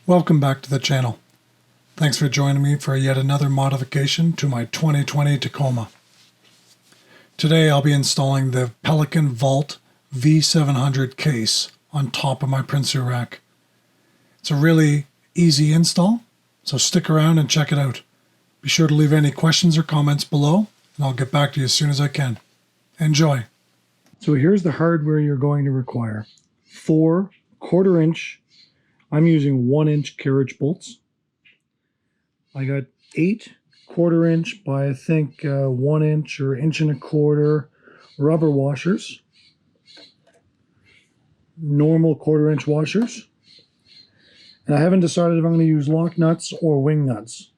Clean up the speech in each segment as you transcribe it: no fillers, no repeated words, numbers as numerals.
Welcome back to the channel. Thanks for joining me for yet another modification to my 2020 Tacoma. Today I'll be installing the Pelican V700 case on top of my Prinsu Rack. It's a really easy install, so stick around and check it out. Be sure to leave any questions or comments below, and I'll get back to you as soon as I can. Enjoy! So here's the hardware you're going to require. 4 1/4-inch, I'm using 1-inch carriage bolts. I got 8 1/4-inch by I think 1 inch or 1.25 rubber washers. Normal 1/4-inch washers. And I haven't decided if I'm going to use lock nuts or wing nuts.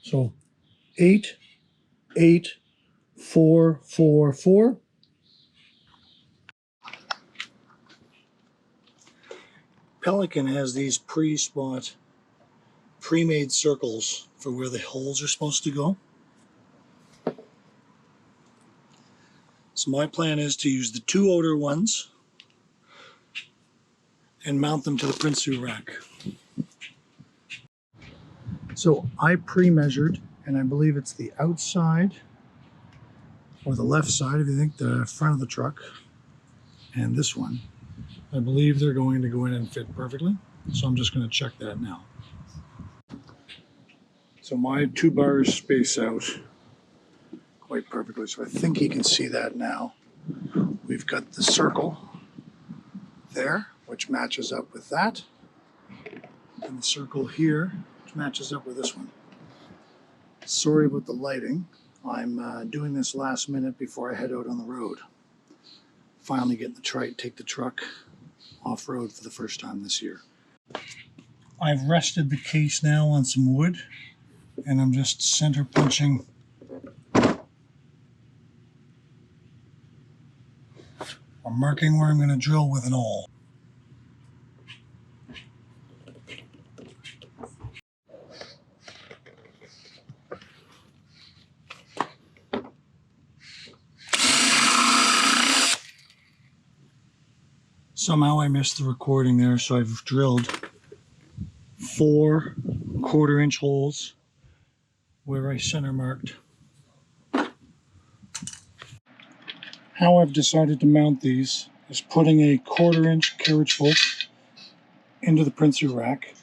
So 8, 8, 4, 4, 4. Pelican has these pre-made circles for where the holes are supposed to go. So my plan is to use the 2 outer ones and mount them to the Prinsu Rack. So I pre-measured, and I believe it's the outside or the left side, if you think the front of the truck, and this one. I believe they're going to go in and fit perfectly, so I'm just going to check that now. So my 2 bars space out quite perfectly, so I think you can see that now. We've got the circle there, which matches up with that, and the circle here, which matches up with this one. Sorry about the lighting. I'm doing this last minute before I head out on the road. Finally getting to take the truck off-road for the first time this year. I've rested the case now on some wood, and I'm just center punching or marking where I'm going to drill with an awl. Somehow I missed the recording there, so I've drilled 4 1/4-inch holes where I center marked. How I've decided to mount these is putting a 1/4-inch carriage bolt into the Prinsu Rack,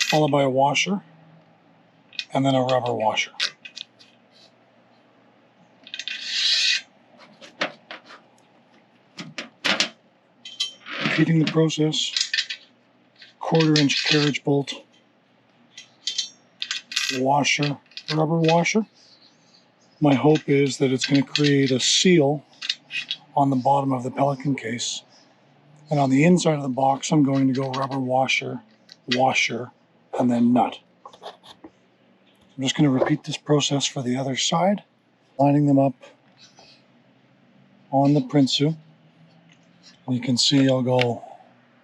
followed by a washer, and then a rubber washer. Repeating the process, 1/4-inch carriage bolt, washer, rubber washer. My hope is that it's going to create a seal on the bottom of the Pelican case. And on the inside of the box, I'm going to go rubber washer, washer, and then nut. I'm just going to repeat this process for the other side, lining them up on the Prinsu. And you can see I'll go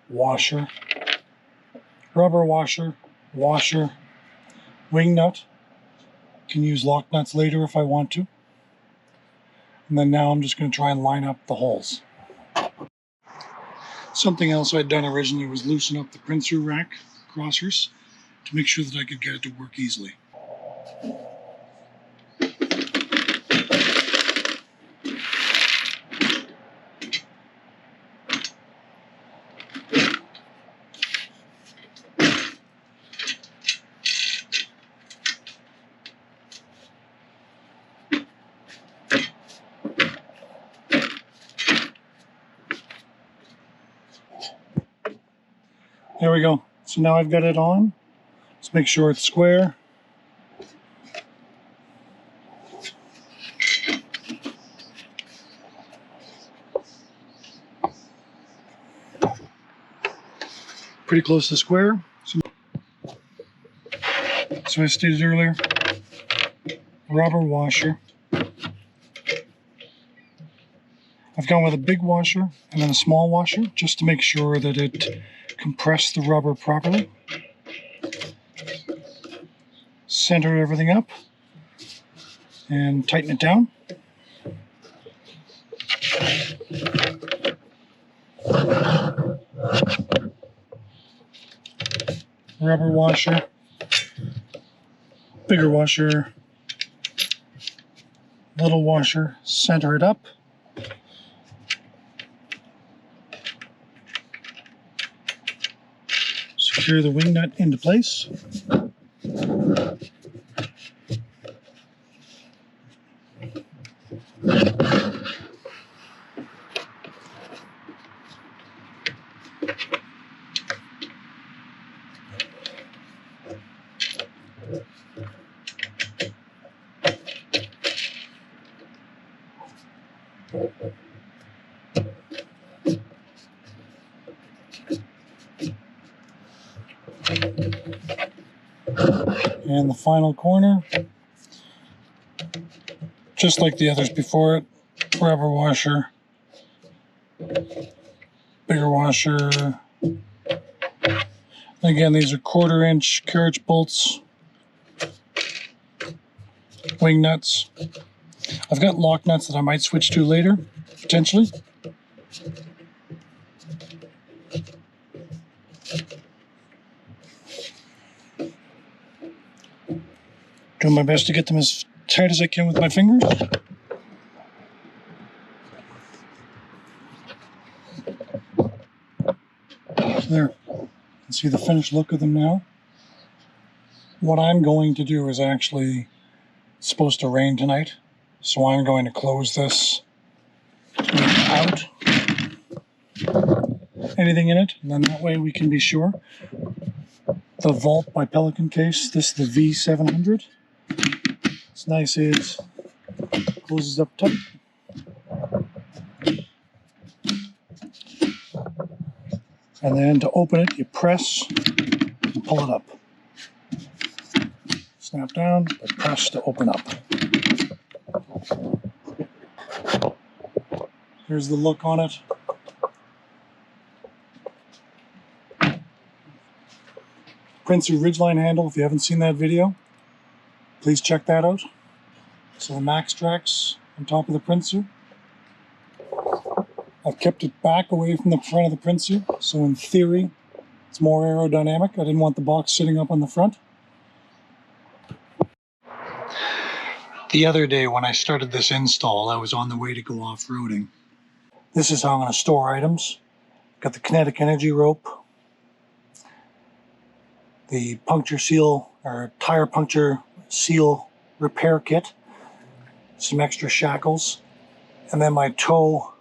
washer, rubber washer, washer, wing nut. Can use lock nuts later if I want to. And then now I'm just going to try and line up the holes. Something else I'd done originally was loosen up the Prinsu Rack crossers to make sure that I could get it to work easily. There we go. So now I've got it on. Let's make sure it's square. Pretty close to square. So I stated earlier, rubber washer. I've gone with a big washer and then a small washer just to make sure that it compressed the rubber properly. Center everything up and tighten it down. rubber washer, bigger washer, little washer, center it up. Secure the wing nut into place. And the final corner, just like the others before it, rubber washer, bigger washer. Again, these are 1/4 inch carriage bolts, wing nuts. I've got lock nuts that I might switch to later, potentially. Doing my best to get them as tight as I can with my fingers. There, you can see the finished look of them now. What I'm going to do is actually, it's supposed to rain tonight, so I'm going to close this without anything in it, and then that way we can be sure. The Vault by Pelican Case, this is the V700. It's nice, it closes up tight. And then to open it, you press and pull it up. Snap down, but press to open up. Here's the look on it. Prinsu Ridgeline handle, if you haven't seen that video, please check that out. So the max tracks on top of the Prinsu. I've kept it back away from the front of the Prinsu, so in theory, it's more aerodynamic. I didn't want the box sitting up on the front. The other day when I started this install, I was on the way to go off-roading. This is how I'm going to store items. Got the Kinetic energy rope, the puncture seal, or tire puncture seal repair kit, some extra shackles, and then my toe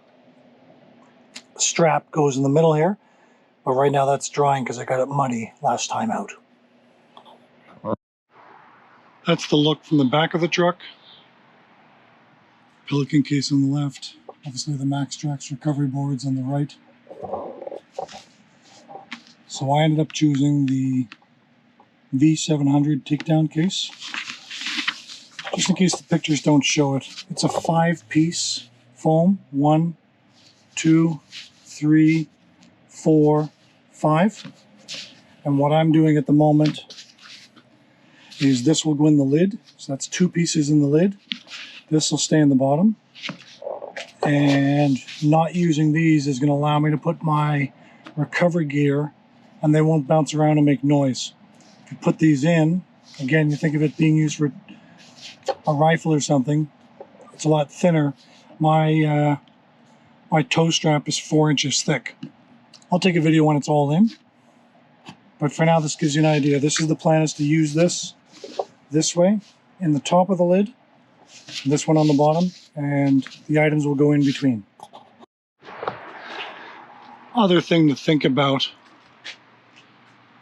strap goes in the middle here, but right now that's drying because I got it muddy last time out. That's the look from the back of the truck. Pelican case on the left, obviously the Max Trax recovery boards on the right. So I ended up choosing the V700 takedown case. Just in case the pictures don't show it, it's a 5-piece foam. 1, 2, 3, 4, 5. And what I'm doing at the moment is this will go in the lid. So that's 2 pieces in the lid. This will stay in the bottom. And not using these is going to allow me to put my recovery gear and they won't bounce around and make noise. If you put these in, again, you think of it being used for a rifle or something, it's a lot thinner. My toe strap is 4 inches thick. I'll take a video when it's all in, but for now this gives you an idea. This is the plan, is to use this way in the top of the lid, this one on the bottom, and the items will go in between. Other thing to think about,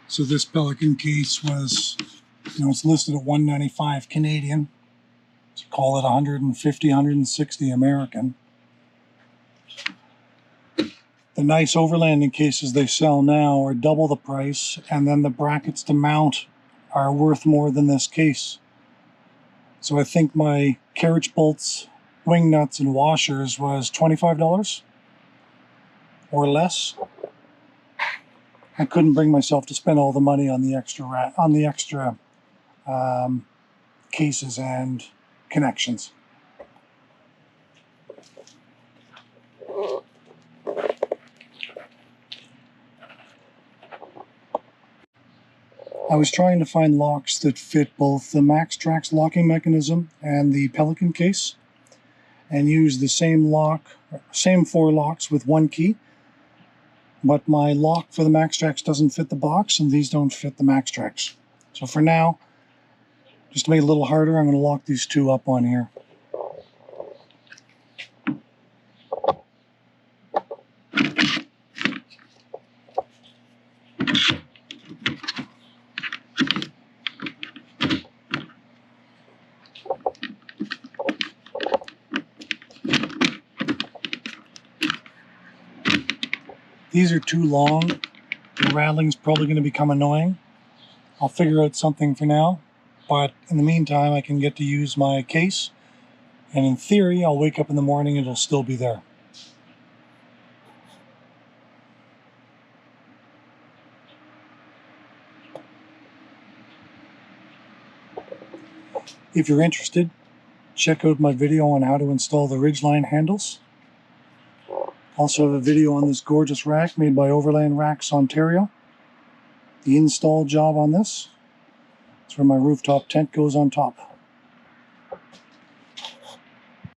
so this Pelican case was, it's listed at $195 Canadian. So call it $150, $160 American. The nice overlanding cases they sell now are double the price, and then the brackets to mount are worth more than this case. So I think my carriage bolts, wing nuts, and washers was $25 or less. I couldn't bring myself to spend all the money on the extra cases and connections. I was trying to find locks that fit both the MaxTrax locking mechanism and the Pelican case, and use the same four locks with one key. But my lock for the MaxTrax doesn't fit the box, and these don't fit the MaxTrax. So for now, just to make it a little harder, I'm going to lock these two up on here. These are too long. The rattling's probably going to become annoying. I'll figure out something for now, but in the meantime I can get to use my case, and in theory I'll wake up in the morning and it'll still be there. If you're interested, check out my video on how to install the Ridgeline handles. Also have a video on this gorgeous rack made by Overland Racks Ontario. The install job on this is where my rooftop tent goes on top.